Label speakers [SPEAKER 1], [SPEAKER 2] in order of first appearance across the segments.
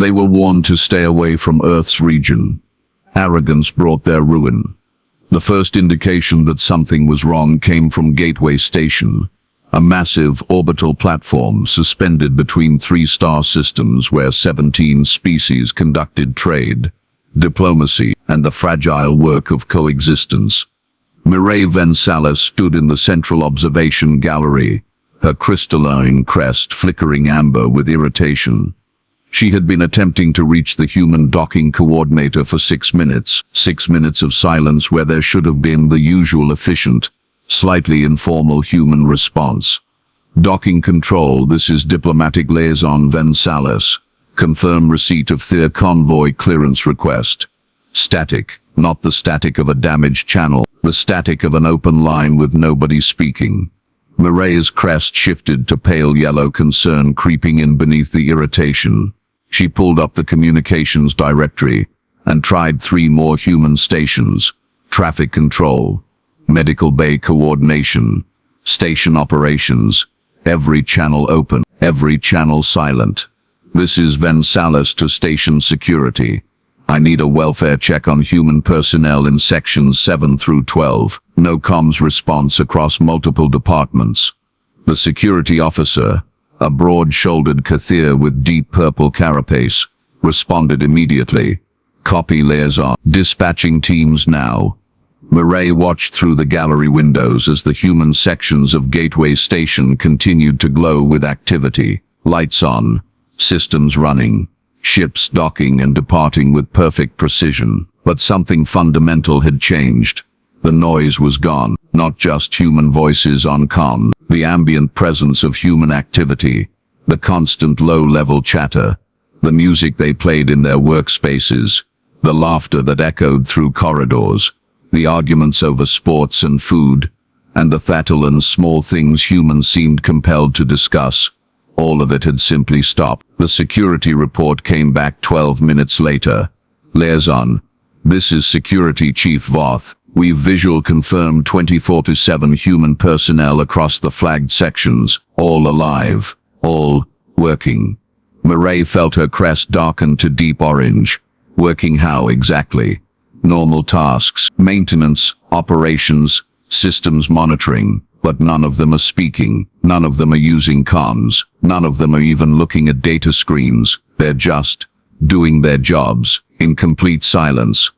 [SPEAKER 1] They were warned to stay away from Earth's region. Arrogance brought their ruin. The first indication that something was wrong came from Gateway Station, a massive orbital platform suspended between three star systems where 17 species conducted trade, diplomacy, and the fragile work of coexistence. Mireille Vensalis stood in the central observation gallery, her crystalline crest flickering amber with irritation. She had been attempting to reach the human docking coordinator for 6 minutes, 6 minutes of silence where there should have been the usual efficient, slightly informal human response. Docking control, this is diplomatic liaison Vensalis. Confirm receipt of Theer convoy clearance request. Static, not the static of a damaged channel, the static of an open line with nobody speaking. Mireille's crest shifted to pale yellow, concern creeping in beneath the irritation. She pulled up the communications directory and tried 3 more human stations: traffic control, medical bay coordination, station operations. Every channel open, every channel silent. This is Vensalis to station security. I need a welfare check on human personnel in sections 7 through 12. No comms response across multiple departments. The security officer, a broad-shouldered Kathir with deep purple carapace, responded immediately. Copy liaison. Dispatching teams now. Mireille watched through the gallery windows as the human sections of Gateway Station continued to glow with activity. Lights on, systems running, ships docking and departing with perfect precision. But something fundamental had changed. The noise was gone, not just human voices on comm, the ambient presence of human activity, the constant low-level chatter, the music they played in their workspaces, the laughter that echoed through corridors, the arguments over sports and food, and the subtle and small things humans seemed compelled to discuss. All of it had simply stopped. The security report came back 12 minutes later. Liaison, this is Security Chief Voth. We've visual confirmed 24/7 human personnel across the flagged sections, all alive, all working. Mireille felt her crest darken to deep orange. Working how exactly? Normal tasks, maintenance, operations, systems monitoring, but none of them are speaking, none of them are using comms, none of them are even looking at data screens. They're just doing their jobs, in complete silence.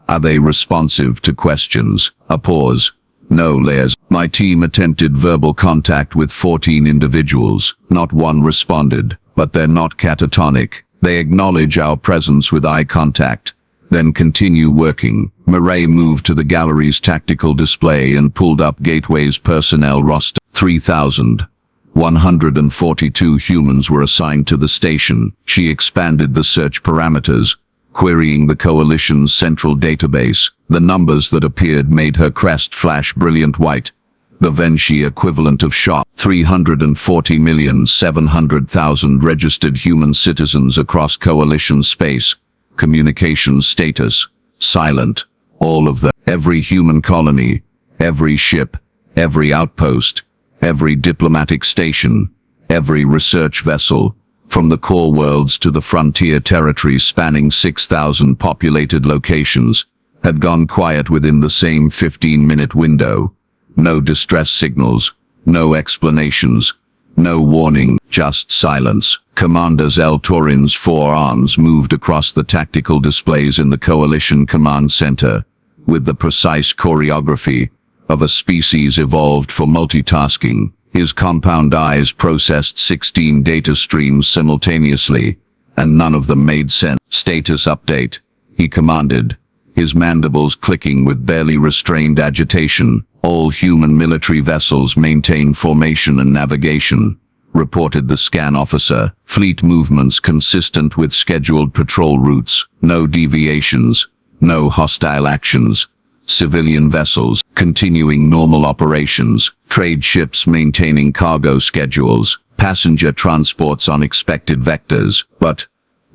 [SPEAKER 1] Are they responsive to questions? A pause. No, Les. My team attempted verbal contact with 14 individuals. Not one responded, but they're not catatonic. They acknowledge our presence with eye contact, then continue working. Mireille moved to the gallery's tactical display and pulled up Gateway's personnel roster. 3,142 humans were assigned to the station. She expanded the search parameters, querying the Coalition's central database. The numbers that appeared made her crest flash brilliant white. The Venshi equivalent of shock. 340,700,000 registered human citizens across Coalition space. Communications status, silent. All of them. Every human colony, every ship, every outpost, every diplomatic station, every research vessel, from the core worlds to the frontier territories spanning 6,000 populated locations, had gone quiet within the same 15-minute window. No distress signals, no explanations, no warning, just silence. Commander Zel Torin's 4 arms moved across the tactical displays in the Coalition Command Center, with the precise choreography of a species evolved for multitasking. His compound eyes processed 16 data streams simultaneously, and none of them made sense. Status update, he commanded, his mandibles clicking with barely restrained agitation. All human military vessels maintain formation and navigation, reported the scan officer. Fleet movements consistent with scheduled patrol routes, no deviations, no hostile actions. Civilian vessels continuing normal operations, trade ships maintaining cargo schedules, passenger transports on expected vectors. But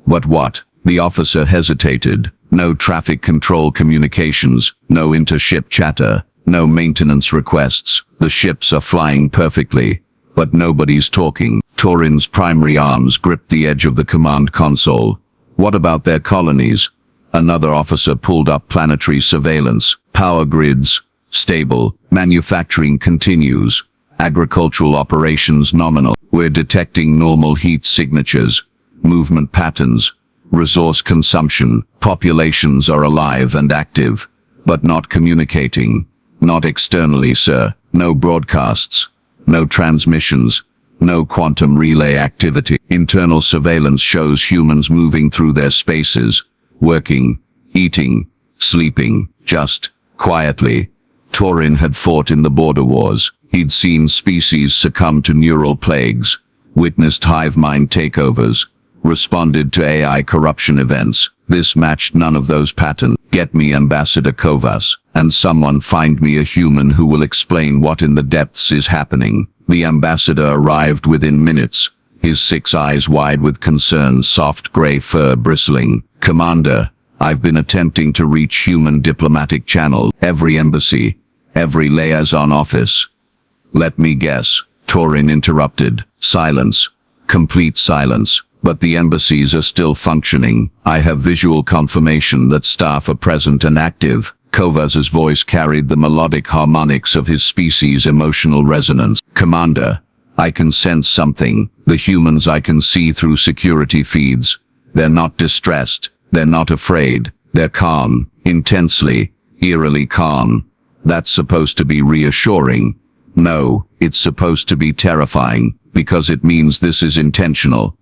[SPEAKER 1] what? The officer hesitated. No traffic control communications, no intership chatter, no maintenance requests. The ships are flying perfectly, but nobody's talking. Torin's primary arms gripped the edge of the command console. What about their colonies? Another officer pulled up planetary surveillance. Power grids, stable. Manufacturing continues. Agricultural operations nominal. We're detecting normal heat signatures, movement patterns, resource consumption. Populations are alive and active, but not communicating. Not externally, sir. No broadcasts, no transmissions, no quantum relay activity. Internal surveillance shows humans moving through their spaces, working, eating, sleeping, just, quietly. Torin had fought in the border wars. He'd seen species succumb to neural plagues, witnessed hive mind takeovers, responded to AI corruption events. This matched none of those patterns. Get me Ambassador Kovas, and someone find me a human who will explain what in the depths is happening. The ambassador arrived within minutes, his 6 eyes wide with concern, soft gray fur bristling. Commander, I've been attempting to reach human diplomatic channel, every embassy, every liaison office. Let me guess, Torin interrupted. Silence. Complete silence. But the embassies are still functioning. I have visual confirmation that staff are present and active. Kovas's voice carried the melodic harmonics of his species' emotional resonance. Commander, I can sense something. The humans I can see through security feeds. They're not distressed. They're not afraid. They're calm. Intensely, eerily calm. That's supposed to be reassuring. No, it's supposed to be terrifying, because it means this is intentional.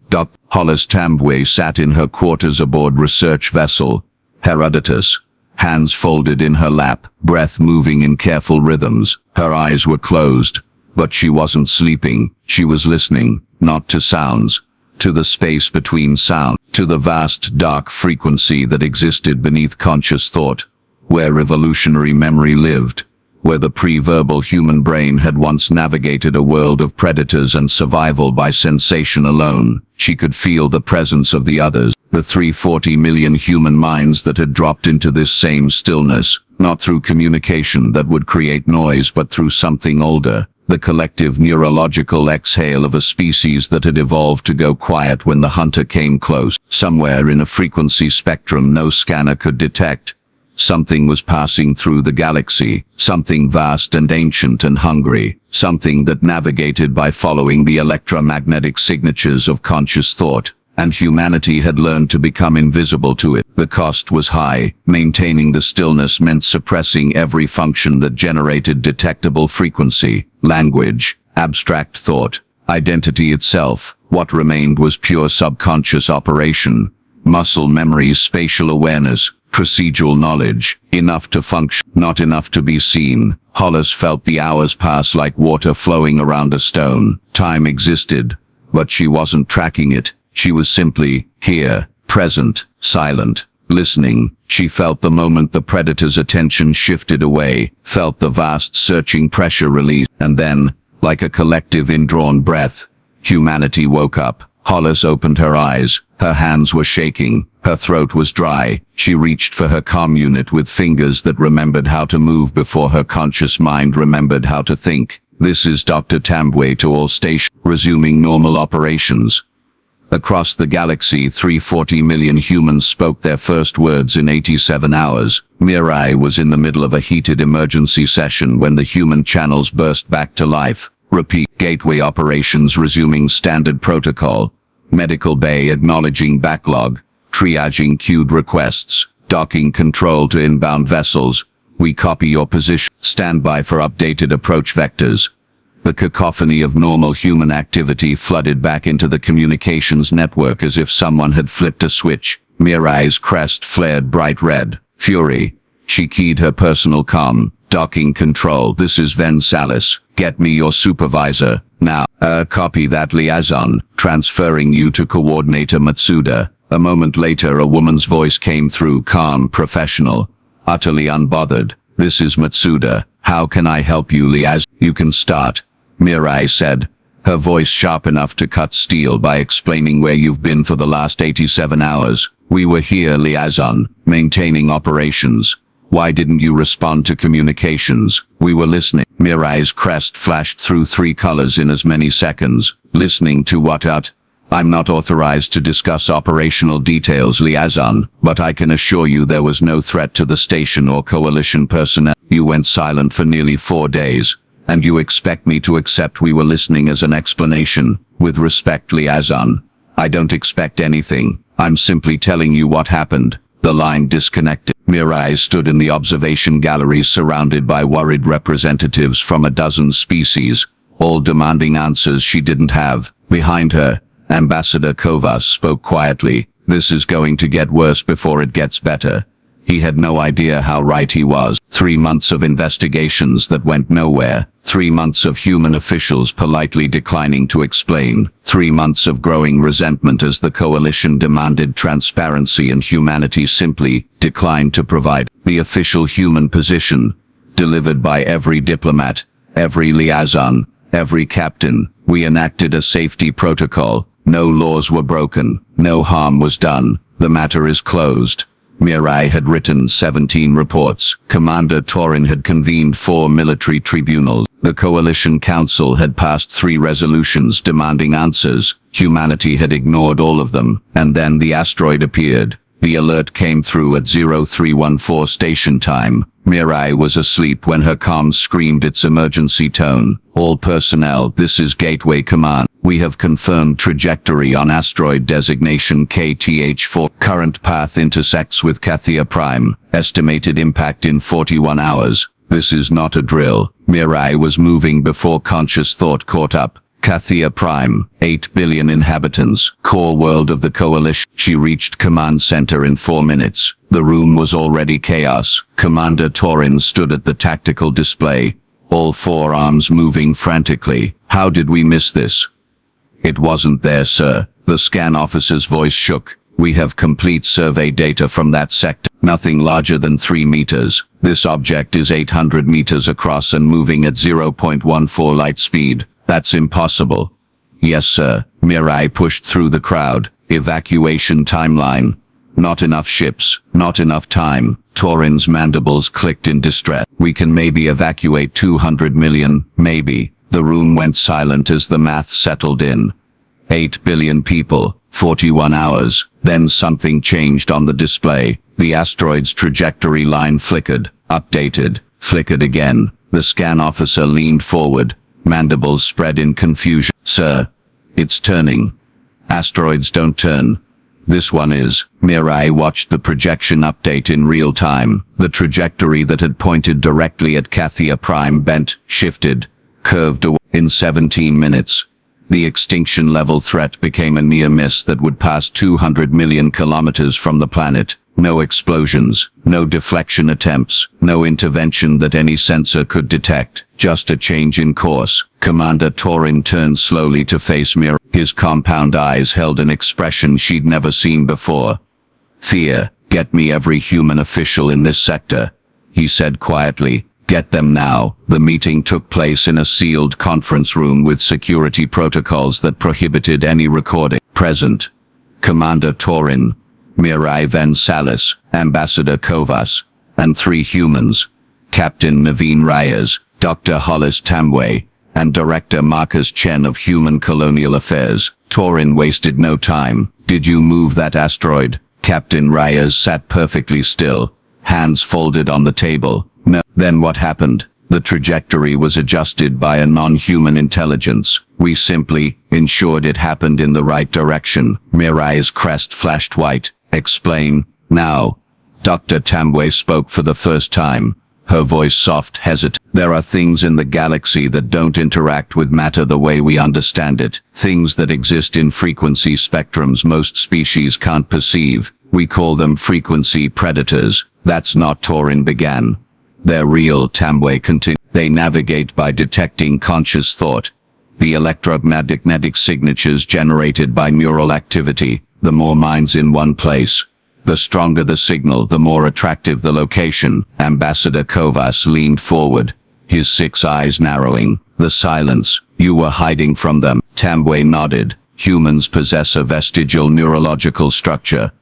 [SPEAKER 1] Hollis Tambwe sat in her quarters aboard research vessel Herodotus, hands folded in her lap, breath moving in careful rhythms. Her eyes were closed, but she wasn't sleeping. She was listening, not to sounds, to the space between sound, to the vast dark frequency that existed beneath conscious thought, where revolutionary memory lived, where the pre-verbal human brain had once navigated a world of predators and survival by sensation alone. She could feel the presence of the others, the 340 million human minds that had dropped into this same stillness, not through communication that would create noise but through something older, the collective neurological exhale of a species that had evolved to go quiet when the hunter came close. Somewhere in a frequency spectrum no scanner could detect, something was passing through the galaxy, something vast and ancient and hungry, something that navigated by following the electromagnetic signatures of conscious thought, and humanity had learned to become invisible to it. The cost was high. Maintaining the stillness meant suppressing every function that generated detectable frequency, language, abstract thought, identity itself. What remained was pure subconscious operation, muscle memories, spatial awareness, procedural knowledge, enough to function, not enough to be seen. Hollis felt the hours pass like water flowing around a stone. Time existed, but she wasn't tracking it. She was simply here, present, silent, listening. She felt the moment the predator's attention shifted away, felt the vast searching pressure release, and then, like a collective indrawn breath, humanity woke up. Hollis opened her eyes. Her hands were shaking. Her throat was dry. She reached for her comm unit with fingers that remembered how to move before her conscious mind remembered how to think. This is Dr. Tambwe to all stations, resuming normal operations. Across the galaxy, 340 million humans spoke their first words in 87 hours. Mirai was in the middle of a heated emergency session when the human channels burst back to life. Repeat. Gateway operations resuming standard protocol. Medical bay acknowledging backlog. Triaging queued requests. Docking control to inbound vessels. We copy your position. Stand by for updated approach vectors. The cacophony of normal human activity flooded back into the communications network as if someone had flipped a switch. Mirai's crest flared bright red. Fury. She keyed her personal comm. Docking control. This is Ven Salis. Get me your supervisor. Now. Copy that liaison. Transferring you to Coordinator Matsuda. A moment later a woman's voice came through, calm, professional, utterly unbothered. This is Matsuda. How can I help you, liaison? You can start, Mirai said, her voice sharp enough to cut steel, by explaining where you've been for the last 87 hours. We were here, liaison, maintaining operations. Why didn't you respond to communications? We were listening. Mirai's crest flashed through 3 colors in as many seconds. Listening to what? I'm not authorized to discuss operational details, liaison, but I can assure you there was no threat to the station or coalition personnel. You went silent for nearly 4 days, and you expect me to accept we were listening as an explanation? With respect, liaison, I don't expect anything. I'm simply telling you what happened. The line disconnected. Mirai stood in the observation gallery surrounded by worried representatives from a dozen species, all demanding answers she didn't have. Behind her, Ambassador Kovas spoke quietly. This is going to get worse before it gets better. He had no idea how right he was. 3 months of investigations that went nowhere. 3 months of human officials politely declining to explain. 3 months of growing resentment as the coalition demanded transparency and humanity simply declined to provide. The official human position, delivered by every diplomat, every liaison, every captain. We enacted a safety protocol. No laws were broken. No harm was done. The matter is closed. Mirai had written 17 reports. Commander Torin had convened 4 military tribunals. The Coalition Council had passed 3 resolutions demanding answers. Humanity had ignored all of them. And then the asteroid appeared. The alert came through at 0314 station time. Mirai was asleep when her comms screamed its emergency tone. All personnel, this is Gateway Command. We have confirmed trajectory on asteroid designation KTH4. Current path intersects with Kathia Prime. Estimated impact in 41 hours. This is not a drill. Mirai was moving before conscious thought caught up. Kathia Prime, 8 billion inhabitants, core world of the coalition. She reached command center in 4 minutes. The room was already chaos. Commander Torin stood at the tactical display, all 4 arms moving frantically. How did we miss this? It wasn't there, sir. The scan officer's voice shook. We have complete survey data from that sector. Nothing larger than 3 meters. This object is 800 meters across and moving at 0.14 light speed. That's impossible. Yes, sir. Mirai pushed through the crowd. Evacuation timeline. Not enough ships. Not enough time. Torin's mandibles clicked in distress. We can maybe evacuate 200 million, maybe. The room went silent as the math settled in. 8 billion people, 41 hours. Then something changed on the display. The asteroid's trajectory line flickered, updated, flickered again. The scan officer leaned forward. Mandibles spread in confusion. Sir, it's turning. Asteroids don't turn. This one is. Mirai watched the projection update in real time. The trajectory that had pointed directly at Kathia Prime bent, shifted, curved away. In 17 minutes, the extinction-level threat became a near miss that would pass 200 million kilometers from the planet. No explosions, no deflection attempts, no intervention that any sensor could detect, just a change in course. Commander Torin turned slowly to face Mirai. His compound eyes held an expression she'd never seen before. Fear. Get me every human official in this sector, he said quietly. Get them now. The meeting took place in a sealed conference room with security protocols that prohibited any recording. Present. Commander Torin, Mirai Van Salis, Ambassador Kovas, and 3 humans, Captain Naveen Reyes, Dr. Hollis Tamway, and Director Marcus Chen of Human Colonial Affairs. Torin wasted no time. Did you move that asteroid? Captain Reyes sat perfectly still, hands folded on the table. No. Then what happened? The trajectory was adjusted by a non-human intelligence. We simply ensured it happened in the right direction. Mirai's crest flashed white. Explain, now. Dr. Tamway spoke for the first time. Her voice soft, hesitant. There are things in the galaxy that don't interact with matter the way we understand it. Things that exist in frequency spectrums most species can't perceive. We call them frequency predators. That's not Torin began. They're real, Tamway continued. They navigate by detecting conscious thought. The electromagnetic signatures generated by neural activity. The more minds in one place, the stronger the signal, the more attractive the location. Ambassador Kovas leaned forward, his 6 eyes narrowing. The silence. You were hiding from them. Tamway nodded. Humans possess a vestigial neurological structure,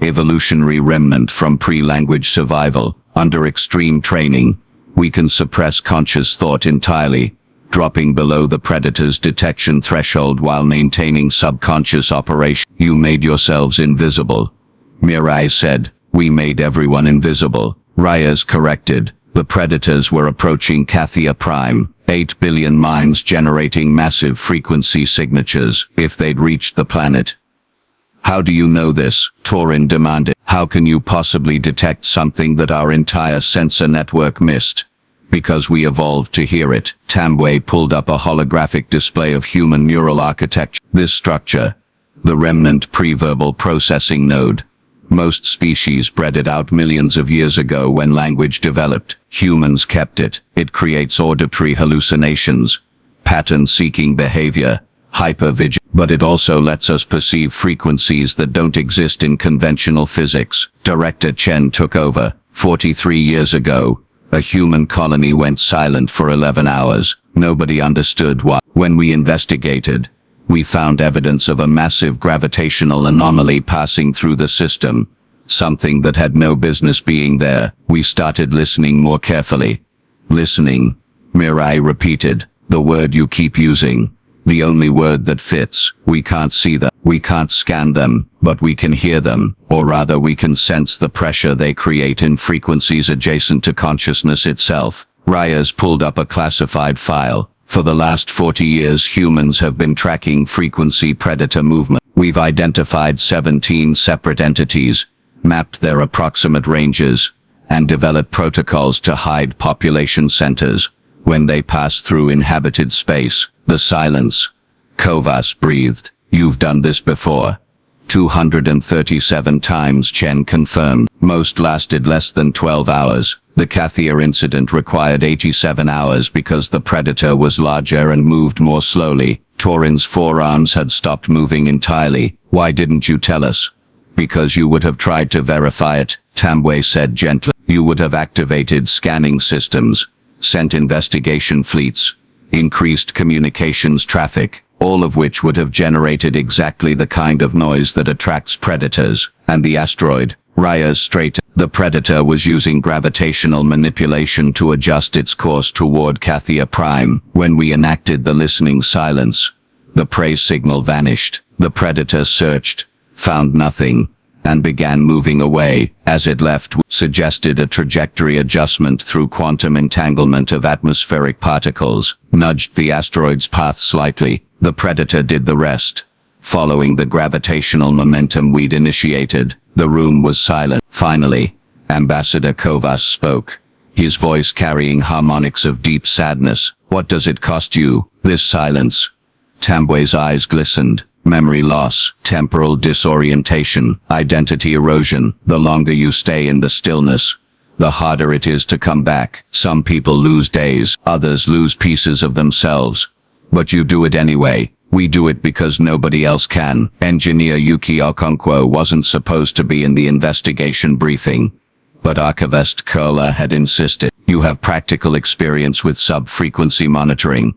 [SPEAKER 1] evolutionary remnant from pre-language survival. Under extreme training, we can suppress conscious thought entirely. dropping below the predator's detection threshold while maintaining subconscious operation. You made yourselves invisible. Mirai said. We made everyone invisible. Reyes corrected. The predators were approaching Cathia Prime, 8 billion minds generating massive frequency signatures if they'd reached the planet. How do you know this? Torin demanded. How can you possibly detect something that our entire sensor network missed? Because we evolved to hear it. Tambwe pulled up a holographic display of human neural architecture. This structure, the remnant pre-verbal processing node. Most species bred it out millions of years ago when language developed. Humans kept it. It creates auditory hallucinations, pattern-seeking behavior, hypervigilance, but it also lets us perceive frequencies that don't exist in conventional physics. Director Chen took over. 43 years ago, a human colony went silent for 11 hours. Nobody understood why. When we investigated, we found evidence of a massive gravitational anomaly passing through the system, something that had no business being there. We started listening more carefully. Listening, Mirai repeated, the word you keep using. The only word that fits. We can't see them. We can't scan them, but we can hear them, or rather we can sense the pressure they create in frequencies adjacent to consciousness itself. Reyes pulled up a classified file. For the last 40 years humans have been tracking frequency predator movement. We've identified 17 separate entities, mapped their approximate ranges, and developed protocols to hide population centers when they pass through inhabited space. The silence. Kovas breathed. You've done this before. 237 times, Chen confirmed. Most lasted less than 12 hours. The Cathia incident required 87 hours because the predator was larger and moved more slowly. Torin's forearms had stopped moving entirely. Why didn't you tell us? Because you would have tried to verify it, Tambwe said gently. You would have activated scanning systems, sent investigation fleets, increased communications traffic, all of which would have generated exactly the kind of noise that attracts predators. And the asteroid, Reyes straightened. The predator was using gravitational manipulation to adjust its course toward Cathia Prime. When we enacted the listening silence, the prey signal vanished. The predator searched, found nothing, and began moving away. As it left, suggested a trajectory adjustment through quantum entanglement of atmospheric particles, nudged the asteroid's path slightly. The predator did the rest. Following the gravitational momentum we'd initiated, the room was silent. Finally, Ambassador Kovas spoke, his voice carrying harmonics of deep sadness. What does it cost you, this silence? Tambwe's eyes glistened. Memory loss, temporal disorientation, identity erosion. The longer you stay in the stillness, the harder it is to come back. Some people lose days, others lose pieces of themselves. But you do it anyway. We do it because nobody else can. Engineer Yuki Okonkwo wasn't supposed to be in the investigation briefing, but Archivist Curler had insisted. You have practical experience with sub-frequency monitoring.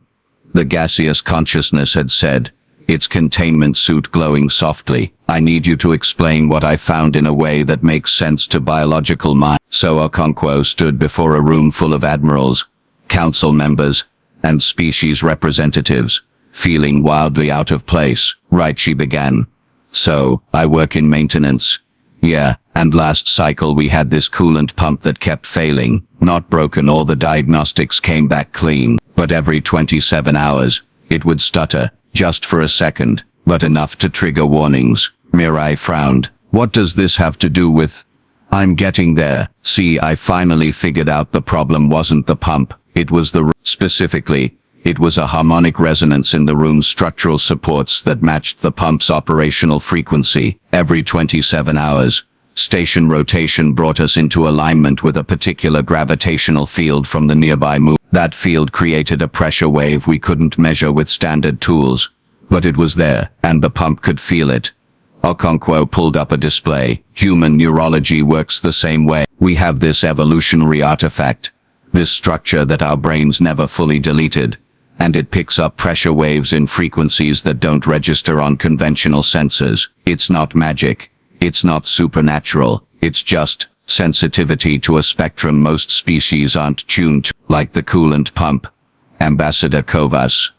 [SPEAKER 1] The gaseous consciousness had said, its containment suit glowing softly. I need you to explain what I found in a way that makes sense to biological mind. So Okonkwo stood before a room full of admirals, council members, and species representatives, feeling wildly out of place. Right, she began. So, I work in maintenance. Yeah, and last cycle we had this coolant pump that kept failing. Not broken, all the diagnostics came back clean. But every 27 hours, it would stutter. Just for a second, but enough to trigger warnings. Mirai frowned. What does this have to do with? I'm getting there. See, I finally figured out the problem wasn't the pump. It was specifically, it was a harmonic resonance in the room's structural supports that matched the pump's operational frequency. Every 27 hours, station rotation brought us into alignment with a particular gravitational field from the nearby moon. That field created a pressure wave we couldn't measure with standard tools, but it was there, and the pump could feel it. Okonkwo pulled up a display. Human neurology works the same way. We have this evolutionary artifact, this structure that our brains never fully deleted, and it picks up pressure waves in frequencies that don't register on conventional sensors. It's not magic. It's not supernatural. It's just sensitivity to a spectrum most species aren't tuned to, like the coolant pump.
[SPEAKER 2] Ambassador Kovas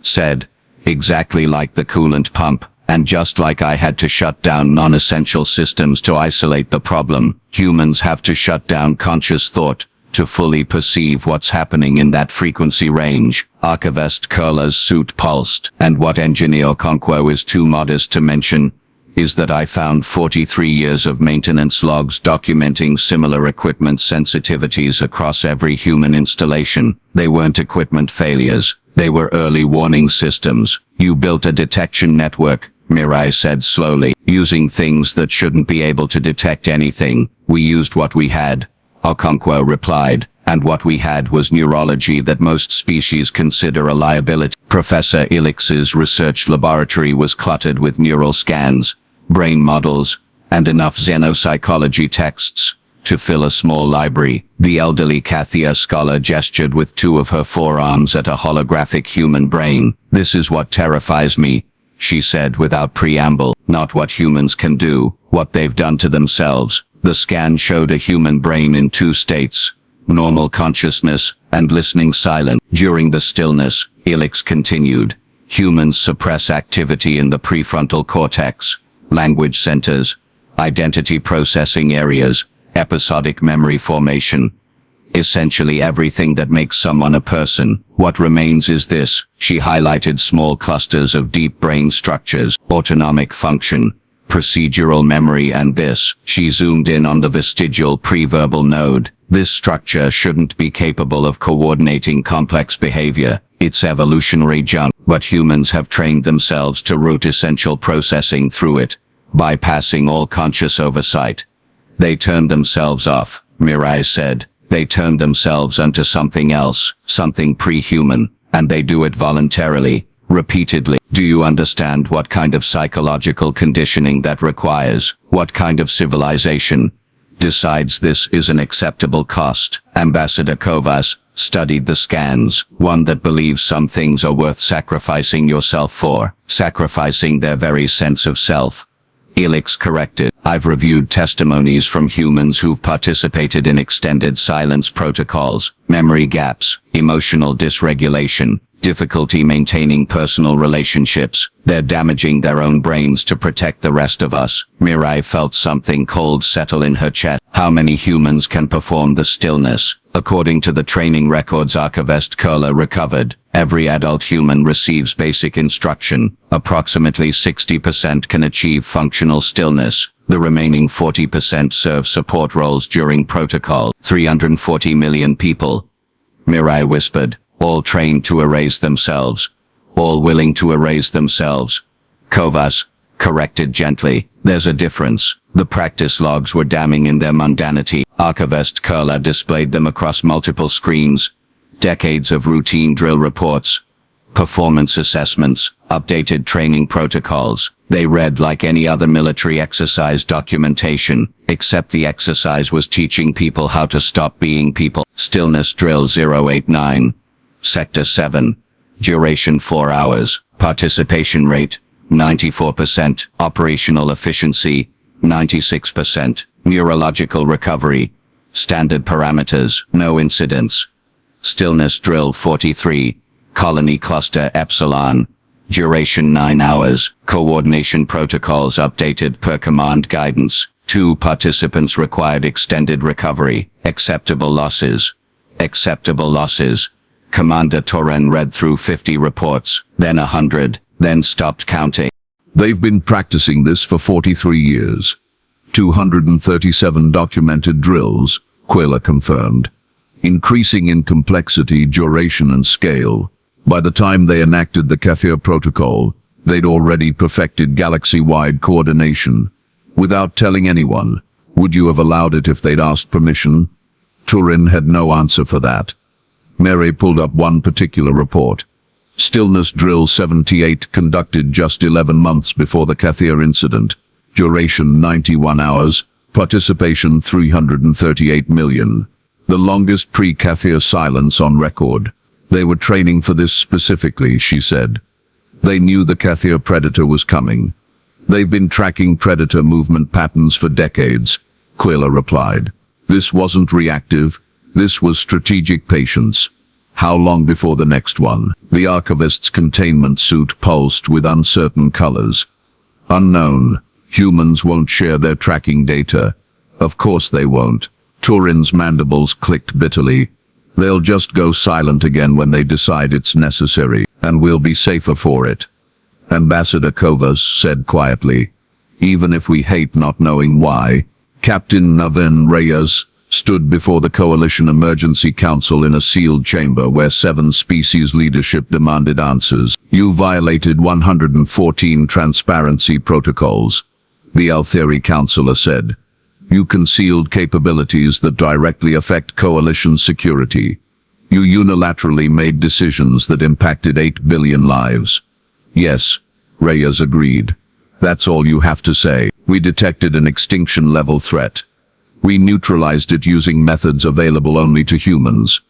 [SPEAKER 2] said. Exactly like the coolant pump, and just like I had to shut down non-essential systems to isolate the problem, humans have to shut down conscious thought to fully perceive what's happening in that frequency range. Archivist Curler's suit pulsed, and what Engineer Conquo is too modest to mention is that I found 43 years of maintenance logs documenting similar equipment sensitivities across every human installation. They weren't equipment failures. They were early warning systems. You built a detection network, Mirai said slowly. Using things that shouldn't be able to detect anything. We used what we had, Okonkwo replied, and what we had was neurology that most species consider a liability. Professor Ilix's research laboratory was cluttered with neural scans, brain models, and enough xenopsychology texts to fill a small library. The elderly Kathia scholar gestured with two of her forearms at a holographic human brain. This is what terrifies me, she said without preamble. Not what humans can do, what they've done to themselves. The scan showed a human brain in two states, normal consciousness and listening silent. During the stillness, Ilix continued, humans suppress activity in the prefrontal cortex, language centers, identity processing areas, episodic memory formation. Essentially everything that makes someone a person. What remains is this. She highlighted small clusters of deep brain structures, autonomic function, procedural memory, and this. She zoomed in on the vestigial preverbal node. This structure shouldn't be capable of coordinating complex behavior. It's evolutionary junk, but humans have trained themselves to route essential processing through it, bypassing all conscious oversight. They turned themselves off, Mirai said. They turned themselves onto something else, something pre-human, and they do it voluntarily, repeatedly. Do you understand what kind of psychological conditioning that requires? What kind of civilization decides this is an acceptable cost? Ambassador Kovas studied the scans, one that believes some things are worth sacrificing yourself for, sacrificing their very sense of self. Ilix corrected. I've reviewed testimonies from humans who've participated in extended silence protocols, memory gaps, emotional dysregulation, difficulty maintaining personal relationships. They're damaging their own brains to protect the rest of us. Mirai felt something cold settle in her chest. How many humans can perform the stillness? According to the training records Archivist Curler recovered, every adult human receives basic instruction. Approximately 60% can achieve functional stillness. The remaining 40% serve support roles during protocol. 340 million people, Mirai whispered, all trained to erase themselves, all willing to erase themselves. Kovas corrected gently. There's a difference. The practice logs were damning in their mundanity. Archivist Curler displayed them across multiple screens. Decades of routine drill reports, performance assessments, updated training protocols. They read like any other military exercise documentation, except the exercise was teaching people how to stop being people. Stillness drill 089. Sector 7. Duration 4 hours. Participation rate 94%. Operational efficiency 96%. Neurological recovery. Standard parameters. No incidents. Stillness drill 43. Colony cluster Epsilon. Duration 9 hours. Coordination protocols updated per command guidance. 2 participants required extended recovery. Acceptable losses. Acceptable losses. Commander Toren read through 50 reports, then 100, then stopped counting.
[SPEAKER 1] They've been practicing this for 43 years. 237 documented drills, Quayla confirmed. Increasing in complexity, duration, and scale. By the time they enacted the Kathir protocol, they'd already perfected galaxy-wide coordination. Without telling anyone, would you have allowed it if they'd asked permission? Turin had no answer for that. Mary pulled up one particular report. Stillness Drill 78 conducted just 11 months before the Kathir incident. Duration 91 hours. Participation 338 million. The longest pre-Kathir silence on record. They were training for this specifically, she said. They knew the Kathir predator was coming. They've been tracking predator movement patterns for decades, Quayla replied. This wasn't reactive. This was strategic patience. How long before the next one? The archivist's containment suit pulsed with uncertain colors. Unknown. Humans won't share their tracking data. Of course they won't. Turin's mandibles clicked bitterly. They'll just go silent again when they decide it's necessary, and we'll be safer for it. Ambassador Kovas said quietly. Even if we hate not knowing why. Captain Navin Reyes stood before the Coalition Emergency Council in a sealed chamber where 7 species leadership demanded answers. You violated 114 transparency protocols, the Altheri Councilor said. You concealed capabilities that directly affect Coalition security. You unilaterally made decisions that impacted 8 billion lives. Yes, Reyes agreed. That's all you have to say. We detected an extinction-level threat. We neutralized it using methods available only to humans.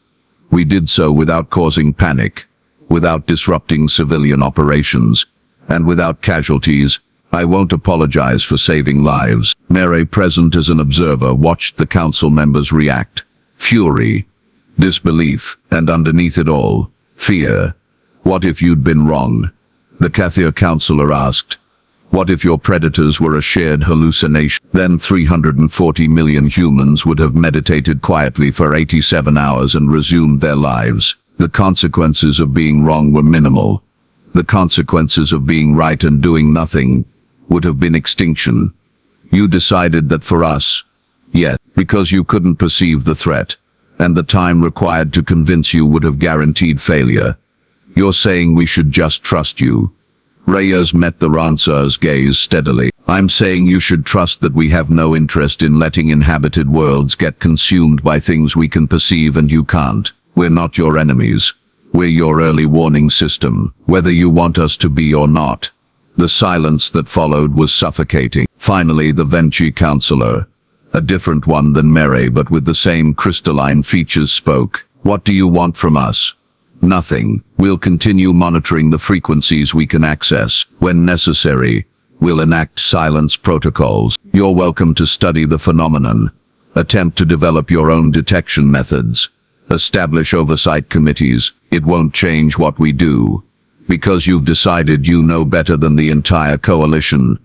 [SPEAKER 1] We did so without causing panic, without disrupting civilian operations, and without casualties. I won't apologize for saving lives. Mere, present as an observer, watched the council members react. Fury, disbelief, and underneath it all, fear. What if you'd been wrong? The Kathir councillor asked. What if your predators were a shared hallucination? Then 340 million humans would have meditated quietly for 87 hours and resumed their lives. The consequences of being wrong were minimal. The consequences of being right and doing nothing would have been extinction. You decided that for us, yes, because you couldn't perceive the threat, and the time required to convince you would have guaranteed failure. You're saying we should just trust you. Reyes met the Ransar's gaze steadily. I'm saying you should trust that we have no interest in letting inhabited worlds get consumed by things we can perceive and you can't. We're not your enemies. We're your early warning system, whether you want us to be or not. The silence that followed was suffocating. Finally, the Venchi counselor, a different one than Mere but with the same crystalline features, spoke. What do you want from us? Nothing. We'll continue monitoring the frequencies we can access. When necessary, we'll enact silence protocols. You're welcome to study the phenomenon. Attempt to develop your own detection methods. Establish oversight committees. It won't change what we do. Because you've decided you know better than the entire coalition.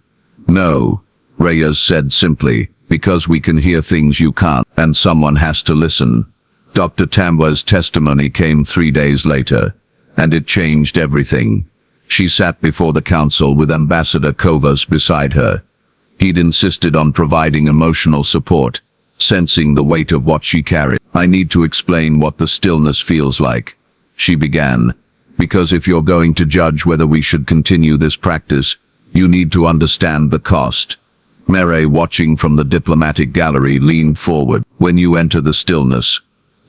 [SPEAKER 1] No, Reyes said simply, because we can hear things you can't, and someone has to listen. Dr. Tamwa's testimony came 3 days later, and it changed everything. She sat before the council with Ambassador Kovas beside her. He'd insisted on providing emotional support, sensing the weight of what she carried. I need to explain what the stillness feels like, she began, because if you're going to judge whether we should continue this practice, you need to understand the cost. Mere, watching from the diplomatic gallery, leaned forward. When you enter the stillness,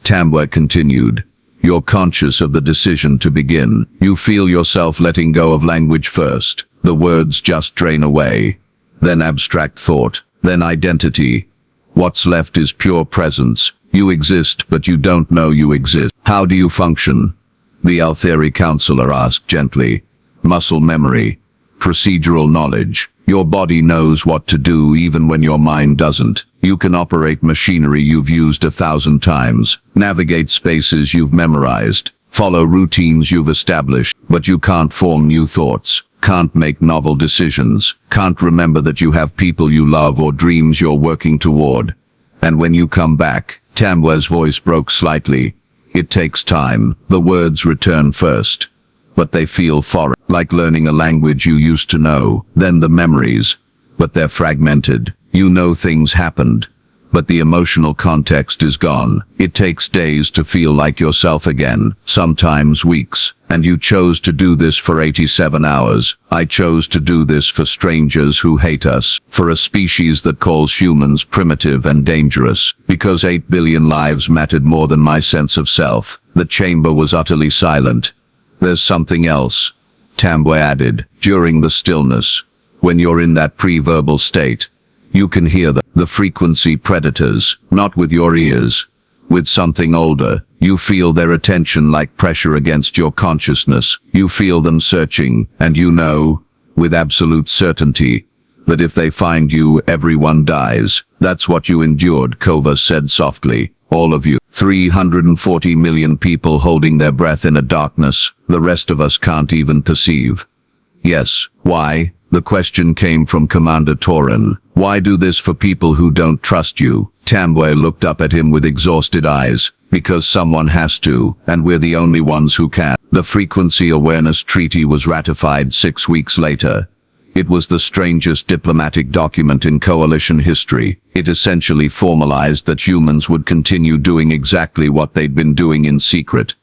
[SPEAKER 1] Tamwa continued, you're conscious of the decision to begin. You feel yourself letting go of language first. The words just drain away. Then abstract thought. Then identity. What's left is pure presence. You exist, but you don't know you exist. How do you function? The Altheri counselor asked gently. Muscle memory. Procedural knowledge. Your body knows what to do even when your mind doesn't. You can operate machinery you've used 1,000 times, navigate spaces you've memorized, follow routines you've established, but you can't form new thoughts, can't make novel decisions, can't remember that you have people you love or dreams you're working toward. And when you come back, Tamwa's voice broke slightly. It takes time. The words return first, but they feel foreign, like learning a language you used to know. Then the memories, but they're fragmented. You know things happened, but the emotional context is gone. It takes days to feel like yourself again, sometimes weeks. And you chose to do this for 87 hours. I chose to do this for strangers who hate us, for a species that calls humans primitive and dangerous, because 8 billion lives mattered more than my sense of self. The chamber was utterly silent. There's something else, Tamwa added, during the stillness. When you're in that pre-verbal state, you can hear the frequency predators, not with your ears, with something older. You feel their attention like pressure against your consciousness. You feel them searching, and you know, with absolute certainty, That if they find you, everyone dies. That's what you endured, Kova said softly. All of you. 340 million people holding their breath in a darkness the rest of us can't even perceive. Yes, why? The question came from Commander Torin. Why do this for people who don't trust you? Tambwe looked up at him with exhausted eyes. Because someone has to, and we're the only ones who can. The Frequency Awareness Treaty was ratified 6 weeks later. It was the strangest diplomatic document in coalition history. It essentially formalized that humans would continue doing exactly what they'd been doing in secret.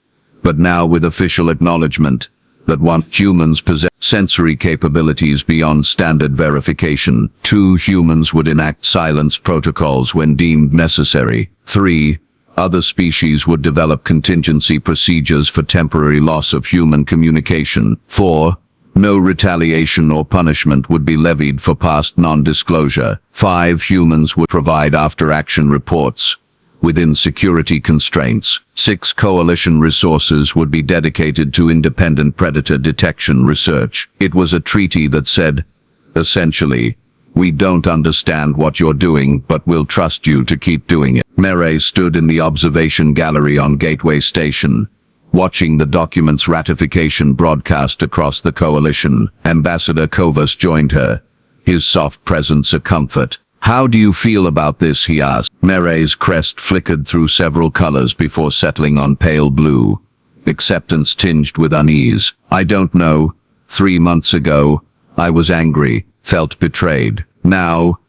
[SPEAKER 1] But now with official acknowledgement that humans possess sensory capabilities beyond standard verification. 2 humans would enact silence protocols when deemed necessary. 3 other species would develop contingency procedures for temporary loss of human communication. 4 no retaliation or punishment would be levied for past non-disclosure. 5 humans would provide after-action reports within security constraints. 6 coalition resources would be dedicated to independent predator detection research. It was a treaty that said, essentially, we don't understand what you're doing, but we'll trust you to keep doing it. Mere stood in the observation gallery on Gateway Station, watching the document's ratification broadcast across the coalition. Ambassador Kovas joined her, his soft presence a comfort. How do you feel about this, he asked. Mere's crest flickered through several colors before settling on pale blue, acceptance tinged with unease. I don't know. 3 months ago, I was angry, felt betrayed. Now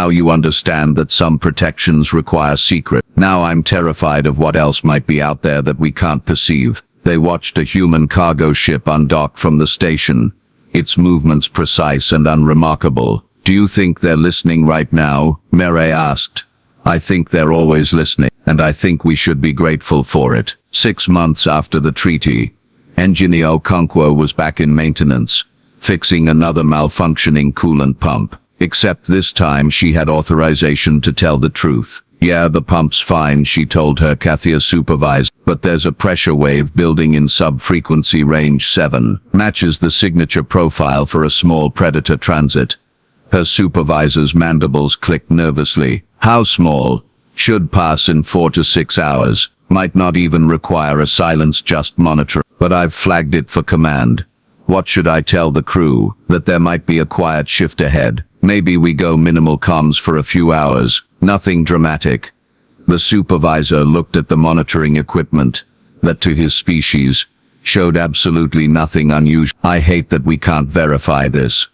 [SPEAKER 1] you understand that some protections require secret. Now I'm terrified of what else might be out there that we can't perceive. They watched a human cargo ship undock from the station, its movements precise and unremarkable. Do you think they're listening right now? Mere asked. I think they're always listening, and I think we should be grateful for it. 6 months after the treaty, Engineer Okonkwo was back in maintenance, fixing another malfunctioning coolant pump. Except this time she had authorization to tell the truth. Yeah, the pump's fine, she told her Kathia supervisor, but there's a pressure wave building in sub-frequency range 7. Matches the signature profile for a small predator transit. Her supervisor's mandibles clicked nervously. How small? Should pass in 4 to 6 hours. Might not even require a silence-just monitor. But I've flagged it for command. What should I tell the crew? That there might be a quiet shift ahead. Maybe we go minimal comms for a few hours. Nothing dramatic. The supervisor looked at the monitoring equipment that, to his species, showed absolutely nothing unusual. I hate that we can't verify this.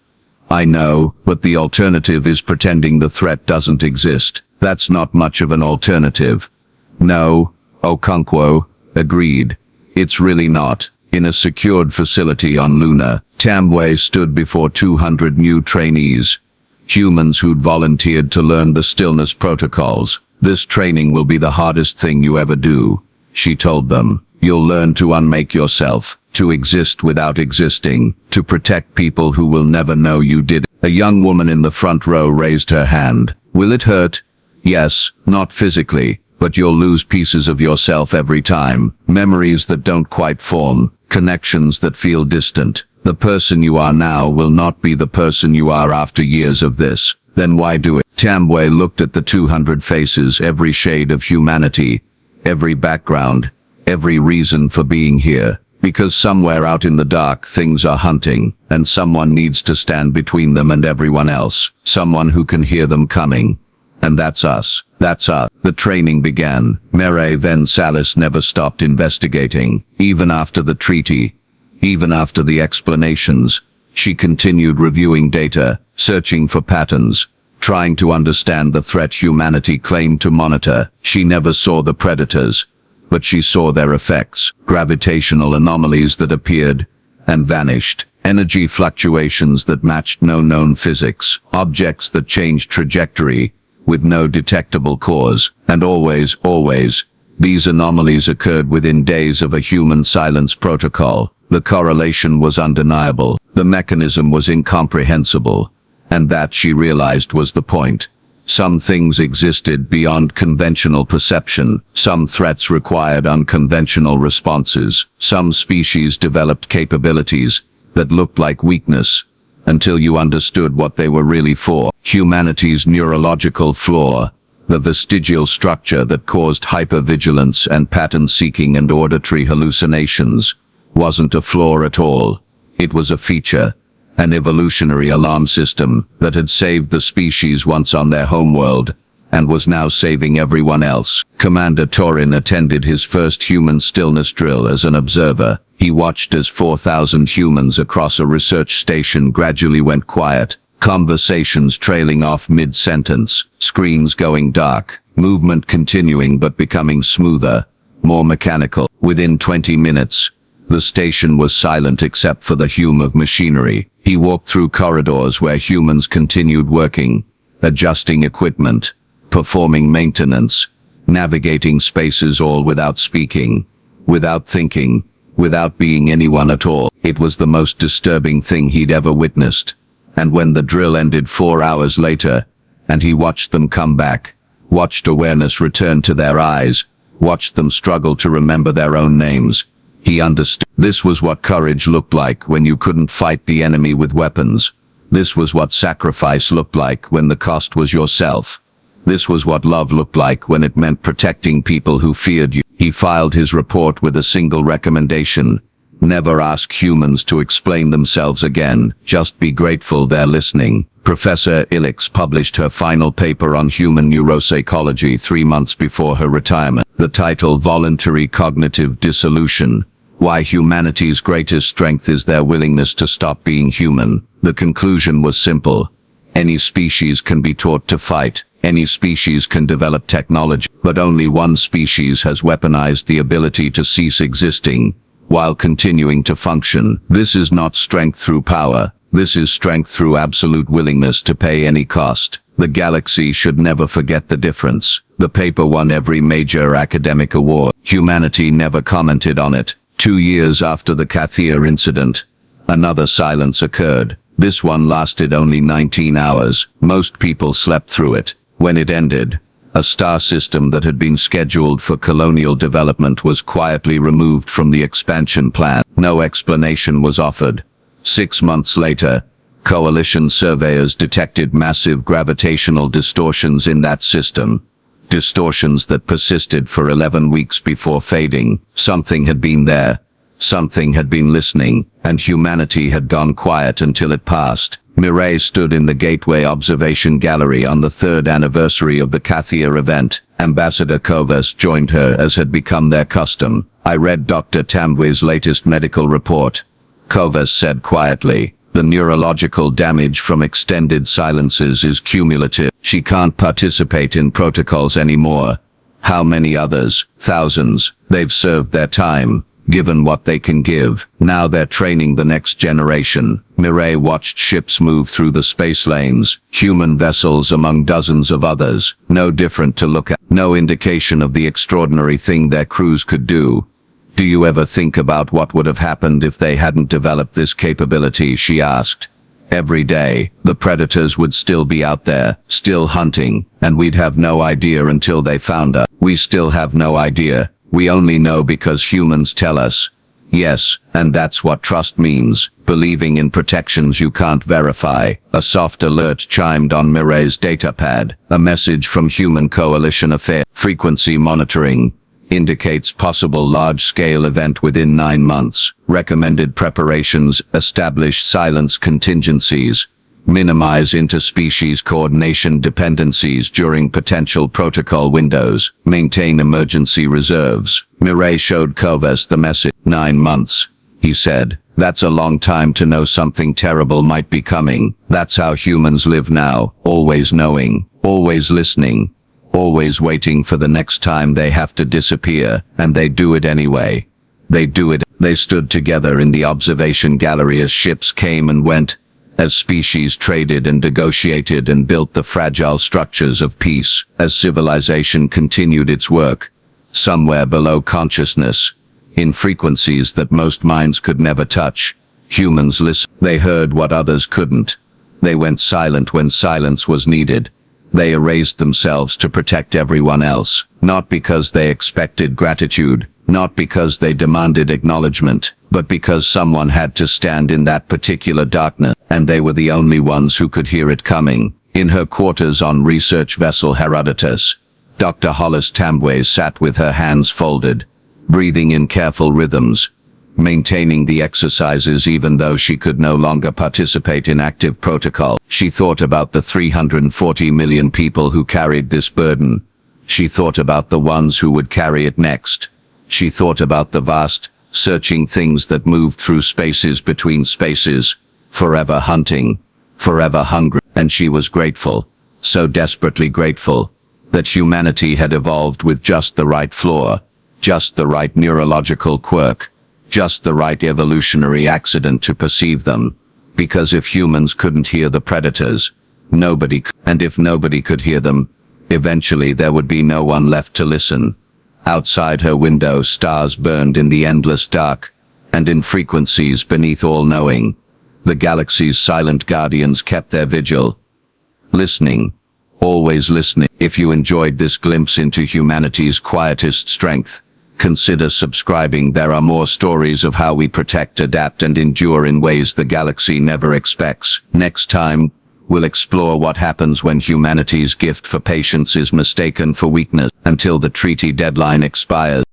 [SPEAKER 1] I know, but the alternative is pretending the threat doesn't exist. That's not much of an alternative. No, Okonkwo agreed. It's really not. In a secured facility on Luna, Tambwe stood before 200 new trainees, humans who'd volunteered to learn the stillness protocols. This training will be the hardest thing you ever do, she told them. You'll learn to unmake yourself, to exist without existing, to protect people who will never know you did it. A young woman in the front row raised her hand. Will it hurt? Yes, not physically, but you'll lose pieces of yourself every time. Memories that don't quite form, connections that feel distant. The person you are now will not be the person you are after years of this. Then why do it? Tambwe looked at the 200 faces, every shade of humanity, every background, every reason for being here. Because somewhere out in the dark things are hunting, and someone needs to stand between them and everyone else. Someone who can hear them coming. And that's us. That's us. The training began. Mere Ven Salis never stopped investigating. Even after the treaty, even after the explanations, she continued reviewing data, searching for patterns, trying to understand the threat humanity claimed to monitor. She never saw the predators, but she saw their effects. Gravitational anomalies that appeared and vanished. Energy fluctuations that matched no known physics. Objects that changed trajectory with no detectable cause. And always, these anomalies occurred within days of a human silence protocol. The correlation was undeniable. The mechanism was incomprehensible. And that, she realized, was the point. Some things existed beyond conventional perception. Some threats required unconventional responses. Some species developed capabilities that looked like weakness, until you understood what they were really for. Humanity's neurological flaw, the vestigial structure that caused hypervigilance and pattern-seeking and auditory hallucinations, wasn't a flaw at all. It was a feature, an evolutionary alarm system that had saved the species once on their homeworld, and was now saving everyone else. Commander Torin attended his first human stillness drill as an observer. He watched as 4,000 humans across a research station gradually went quiet, conversations trailing off mid-sentence, screens going dark, movement continuing but becoming smoother, more mechanical. Within 20 minutes, the station was silent except for the hum of machinery. He walked through corridors where humans continued working, adjusting equipment, performing maintenance, navigating spaces, all without speaking, without thinking, without being anyone at all. It was the most disturbing thing he'd ever witnessed. And when the drill ended 4 hours later, and he watched them come back, watched awareness return to their eyes, watched them struggle to remember their own names, he understood. This was what courage looked like when you couldn't fight the enemy with weapons. This was what sacrifice looked like when the cost was yourself. This was what love looked like when it meant protecting people who feared you. He filed his report with a single recommendation: never ask humans to explain themselves again, just be grateful they're listening. Professor Ilix published her final paper on human neuropsychology 3 months before her retirement. The title, Voluntary Cognitive Dissolution: Why Humanity's Greatest Strength is Their Willingness to Stop Being Human. The conclusion was simple. Any species can be taught to fight. Any species can develop technology, but only one species has weaponized the ability to cease existing while continuing to function. This is not strength through power. This is strength through absolute willingness to pay any cost. The galaxy should never forget the difference. The paper won every major academic award. Humanity never commented on it. 2 years after the Kathir incident, another silence occurred. This one lasted only 19 hours. Most people slept through it. When it ended, a star system that had been scheduled for colonial development was quietly removed from the expansion plan. No explanation was offered. 6 months later, coalition surveyors detected massive gravitational distortions in that system. Distortions that persisted for 11 weeks before fading. Something had been there. Something had been listening, and humanity had gone quiet until it passed. Mireille stood in the Gateway Observation Gallery on the 3rd anniversary of the Kathir event. Ambassador Kovas joined her as had become their custom. I read Dr. Tamwi's latest medical report. Kovas said quietly, the neurological damage from extended silences is cumulative. She can't participate in protocols anymore. How many others? Thousands. They've served their time, given what they can give. Now they're training the next generation. Mireille watched ships move through the space lanes, human vessels among dozens of others, no different to look at, no indication of the extraordinary thing their crews could do. Do you ever think about what would have happened if they hadn't developed this capability? She asked. Every day, the predators would still be out there, still hunting, and we'd have no idea until they found us. We still have no idea. We only know because humans tell us. Yes, and that's what trust means, believing in protections you can't verify. A soft alert chimed on Mireille's datapad. A message from Human Coalition Affairs. Frequency monitoring. Indicates possible large-scale event within 9 months. Recommended preparations. Establish silence contingencies. Minimize interspecies coordination dependencies during potential protocol windows. Maintain emergency reserves. Mireille showed Kovas the message. 9 months, he said. That's a long time to know something terrible might be coming. That's how humans live now, always knowing, always listening, always waiting for the next time they have to disappear, and they do it anyway. They do it. They stood together in the observation gallery as ships came and went, as species traded and negotiated and built the fragile structures of peace, as civilization continued its work, somewhere below consciousness, in frequencies that most minds could never touch. Humans listened. They heard what others couldn't. They went silent when silence was needed. They erased themselves to protect everyone else, not because they expected gratitude, not because they demanded acknowledgement,
[SPEAKER 2] but because someone had to stand in that particular darkness, and they were the only ones who could hear it coming. In her quarters on research vessel Herodotus, Dr. Hollis Tambways sat with her hands folded, breathing in careful rhythms, maintaining the exercises even though she could no longer participate in active protocol. She thought about the 340 million people who carried this burden. She thought about the ones who would carry it next. She thought about the vast, searching things that moved through spaces between spaces, forever hunting, forever hungry. And she was grateful, so desperately grateful, that humanity had evolved with just the right flaw, just the right neurological quirk, just the right evolutionary accident to perceive them. Because if humans couldn't hear the predators, nobody could. And if nobody could hear them, eventually there would be no one left to listen. Outside her window, stars burned in the endless dark, and in frequencies beneath all knowing, the galaxy's silent guardians kept their vigil. Listening, always listening. If you enjoyed this glimpse into humanity's quietest strength, consider subscribing. There are more stories of how we protect, adapt, and endure in ways the galaxy never expects. Next time, we'll explore what happens when humanity's gift for patience is mistaken for weakness. Until the treaty deadline expires.